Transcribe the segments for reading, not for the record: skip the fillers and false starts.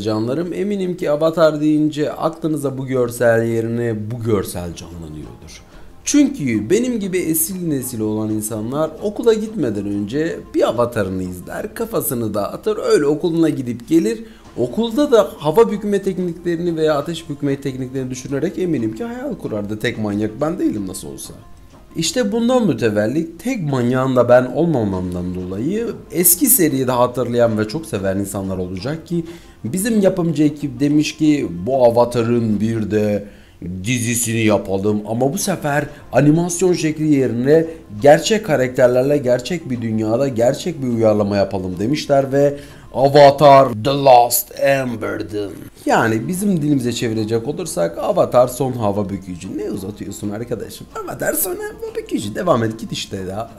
canlarım. Eminim ki Avatar deyince aklınıza bu görsel yerine bu görsel canlanıyordur. Çünkü benim gibi esil nesil olan insanlar okula gitmeden önce bir Avatar'ını izler, kafasını dağıtır, öyle okuluna gidip gelir. Okulda da hava bükme tekniklerini veya ateş bükme tekniklerini düşünerek eminim ki hayal kurardı. Tek manyak ben değilim nasıl olsa. İşte bundan mütevellit tek manyağın da ben olmamamdan dolayı eski seriyi de hatırlayan ve çok seven insanlar olacak ki bizim yapımcı ekip demiş ki bu Avatar'ın bir de dizisini yapalım ama bu sefer animasyon şekli yerine gerçek karakterlerle gerçek bir dünyada gerçek bir uyarlama yapalım demişler ve Avatar The Last Airbender. Yani bizim dilimize çevirecek olursak Avatar son hava bükücü. Ne uzatıyorsun arkadaşım? Avatar son hava bükücü. Devam et git işte ya.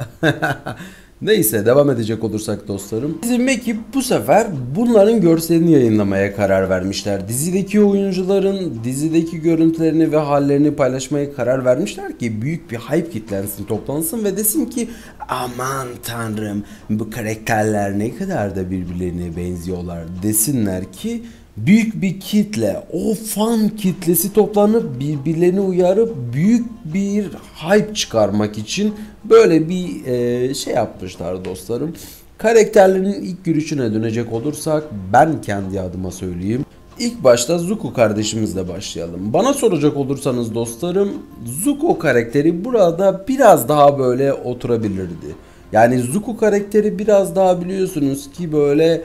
Neyse devam edecek olursak dostlarım. Bizim ekip bu sefer bunların görselini yayınlamaya karar vermişler. Dizideki oyuncuların dizideki görüntülerini ve hallerini paylaşmaya karar vermişler ki büyük bir hype kitlensin, toplansın ve desin ki aman tanrım bu karakterler ne kadar da birbirlerine benziyorlar desinler ki büyük bir kitle, o fan kitlesi toplanıp birbirlerini uyarıp büyük bir hype çıkarmak için böyle bir şey yapmışlar dostlarım. Karakterlerin ilk görüşüne dönecek olursak ben kendi adıma söyleyeyim. İlk başta Zuko kardeşimizle başlayalım. Bana soracak olursanız dostlarım Zuko karakteri burada biraz daha böyle oturabilirdi. Yani Zuko karakteri biraz daha biliyorsunuz ki böyle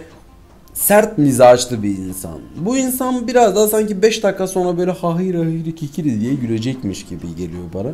sert mizaçlı bir insan. Bu insan biraz daha sanki 5 dakika sonra böyle hahir hahir kikiri diye gülecekmiş gibi geliyor bana.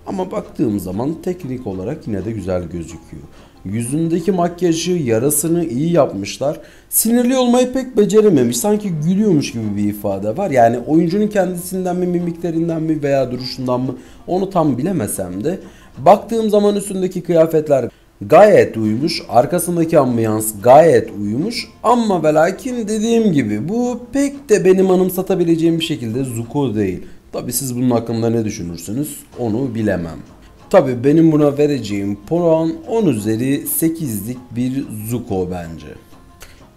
Ama baktığım zaman teknik olarak yine de güzel gözüküyor. Yüzündeki makyajı, yarasını iyi yapmışlar. Sinirli olmayı pek becerememiş. Sanki gülüyormuş gibi bir ifade var. Yani oyuncunun kendisinden mi, mimiklerinden mi veya duruşundan mı onu tam bilemesem de baktığım zaman üstündeki kıyafetler gayet uyumuş, arkasındaki ambiyans gayet uyumuş ama ve lakin dediğim gibi bu pek de benim anımsatabileceğim bir şekilde Zuko değil. Tabi siz bunun hakkında ne düşünürsünüz onu bilemem. Tabi benim buna vereceğim puan 10 üzeri 8'lik bir Zuko bence.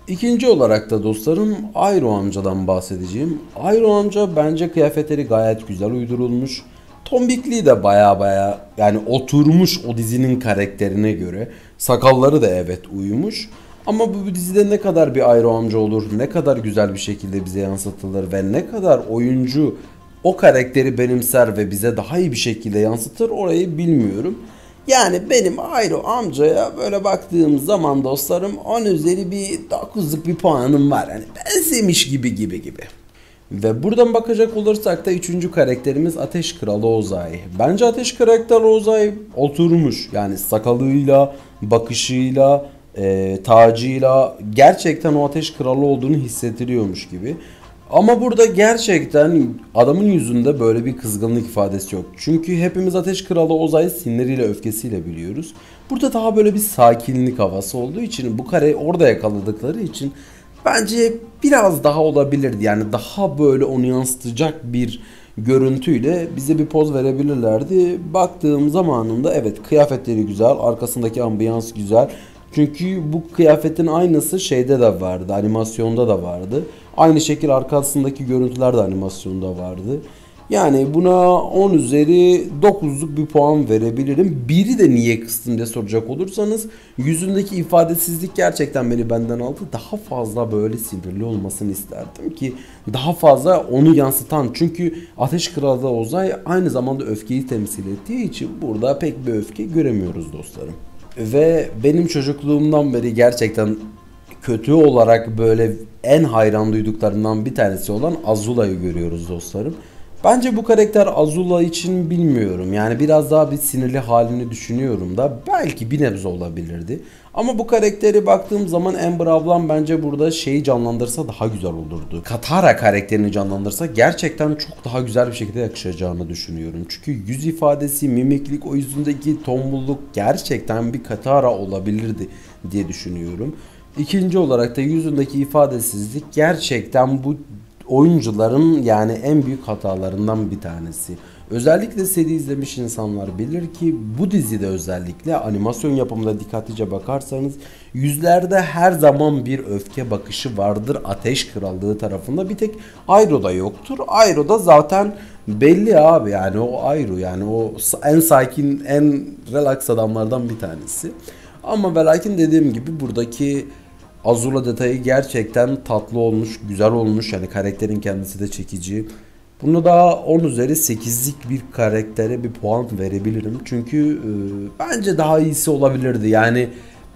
İkinci olarak da dostlarım Iroh amcadan bahsedeceğim. Iroh amca bence kıyafetleri gayet güzel uydurulmuş. Tombikliği de baya yani oturmuş o dizinin karakterine göre. Sakalları da evet uyumuş. Ama bu dizide ne kadar bir Iroh amca olur, ne kadar güzel bir şekilde bize yansıtılır ve ne kadar oyuncu o karakteri benimser ve bize daha iyi bir şekilde yansıtır orayı bilmiyorum. Yani benim Iroh amcaya böyle baktığım zaman dostlarım 10 üzeri bir 9'luk bir puanım var. Hani benzemiş gibi. Ve buradan bakacak olursak da üçüncü karakterimiz Ateş Kralı Ozai. Bence Ateş Karakteri Ozai oturmuş. Yani sakalıyla, bakışıyla, tacıyla gerçekten o Ateş Kralı olduğunu hissettiriyormuş gibi. Ama burada gerçekten adamın yüzünde böyle bir kızgınlık ifadesi yok. Çünkü hepimiz Ateş Kralı Ozai'yi siniriyle, öfkesiyle biliyoruz. Burada daha böyle bir sakinlik havası olduğu için bu kareyi orada yakaladıkları için bence biraz daha olabilirdi. Yani daha böyle onu yansıtacak bir görüntüyle bize bir poz verebilirlerdi. Baktığım zamanında evet kıyafetleri güzel, arkasındaki ambiyans güzel. Çünkü bu kıyafetin aynısı şeyde de vardı, animasyonda da vardı. Aynı şekilde arkasındaki görüntüler de animasyonda vardı. Yani buna 10 üzeri 9'luk bir puan verebilirim. Biri de niye kıstım diye soracak olursanız yüzündeki ifadesizlik gerçekten beni benden aldı. Daha fazla böyle sinirli olmasını isterdim ki daha fazla onu yansıtan. Çünkü Ateş Kralı Ozai aynı zamanda öfkeyi temsil ettiği için burada pek bir öfke göremiyoruz dostlarım. Ve benim çocukluğumdan beri gerçekten kötü olarak böyle en hayran duyduklarından bir tanesi olan Azula'yı görüyoruz dostlarım. Bence bu karakter Azula için bilmiyorum. Yani biraz daha bir sinirli halini düşünüyorum da belki bir nebze olabilirdi. Ama bu karakteri baktığım zaman Amber ablam bence burada şeyi canlandırsa daha güzel olurdu. Katara karakterini canlandırsa gerçekten çok daha güzel bir şekilde yakışacağını düşünüyorum. Çünkü yüz ifadesi, mimiklik, o yüzündeki tombulluk gerçekten bir Katara olabilirdi diye düşünüyorum. İkinci olarak da yüzündeki ifadesizlik gerçekten bu oyuncuların yani en büyük hatalarından bir tanesi. Özellikle seri izlemiş insanlar bilir ki bu dizide özellikle animasyon yapımında dikkatlice bakarsanız yüzlerde her zaman bir öfke bakışı vardır Ateş Krallığı tarafında. Bir tek Iroh'da yoktur. Iroh'da zaten belli abi, yani o Iroh, yani o en sakin, en relax adamlardan bir tanesi. Ama ve lakin dediğim gibi buradaki Azula detayı gerçekten tatlı olmuş, güzel olmuş. Yani karakterin kendisi de çekici. Bunu da 10 üzeri 8'lik bir karaktere bir puan verebilirim. Çünkü bence daha iyisi olabilirdi. Yani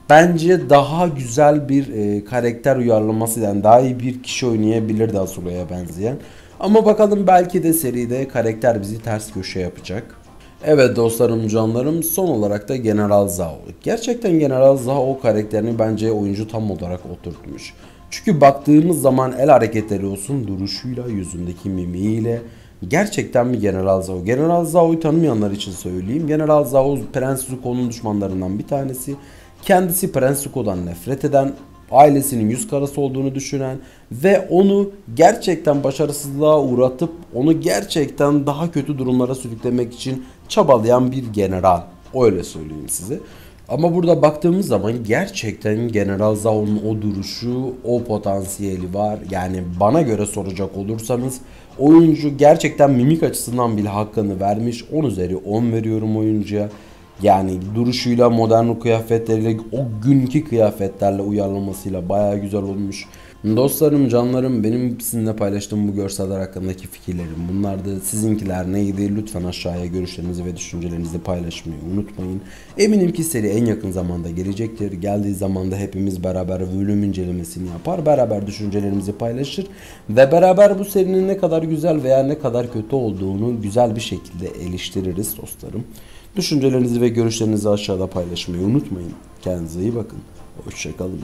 bence daha güzel bir karakter uyarlaması, yani daha iyi bir kişi oynayabilirdi Azula'ya benzeyen. Ama bakalım, belki de seride karakter bizi ters köşe yapacak. Evet dostlarım, canlarım, son olarak da General Zhao. Gerçekten General Zhao karakterini bence oyuncu tam olarak oturtmuş. Çünkü baktığımız zaman el hareketleri olsun, duruşuyla, yüzündeki mimiğiyle gerçekten bir General Zhao. General Zhao'yu tanımayanlar için söyleyeyim. General Zhao Prens Zuko'nun düşmanlarından bir tanesi. Kendisi Prens Zuko'dan nefret eden, ailesinin yüz karası olduğunu düşünen ve onu gerçekten başarısızlığa uğratıp onu gerçekten daha kötü durumlara sürüklemek için çabalayan bir general. Öyle söyleyeyim size. Ama burada baktığımız zaman gerçekten General Zhao'nun o duruşu, o potansiyeli var. Yani bana göre soracak olursanız oyuncu gerçekten mimik açısından bile hakkını vermiş. 10 üzeri 10 veriyorum oyuncuya. Yani duruşuyla, modern kıyafetleriyle, o günkü kıyafetlerle uyarlamasıyla bayağı güzel olmuş. Dostlarım, canlarım, benim sizinle paylaştığım bu görseller hakkındaki fikirlerim bunlardı. Sizinkiler neydi? Lütfen aşağıya görüşlerinizi ve düşüncelerinizi paylaşmayı unutmayın. Eminim ki seri en yakın zamanda gelecektir. Geldiği zaman da hepimiz beraber bölüm incelemesini yapar, beraber düşüncelerimizi paylaşır ve beraber bu serinin ne kadar güzel veya ne kadar kötü olduğunu güzel bir şekilde eleştiririz dostlarım. Düşüncelerinizi ve görüşlerinizi aşağıda paylaşmayı unutmayın. Kendinize iyi bakın. Hoşça kalın.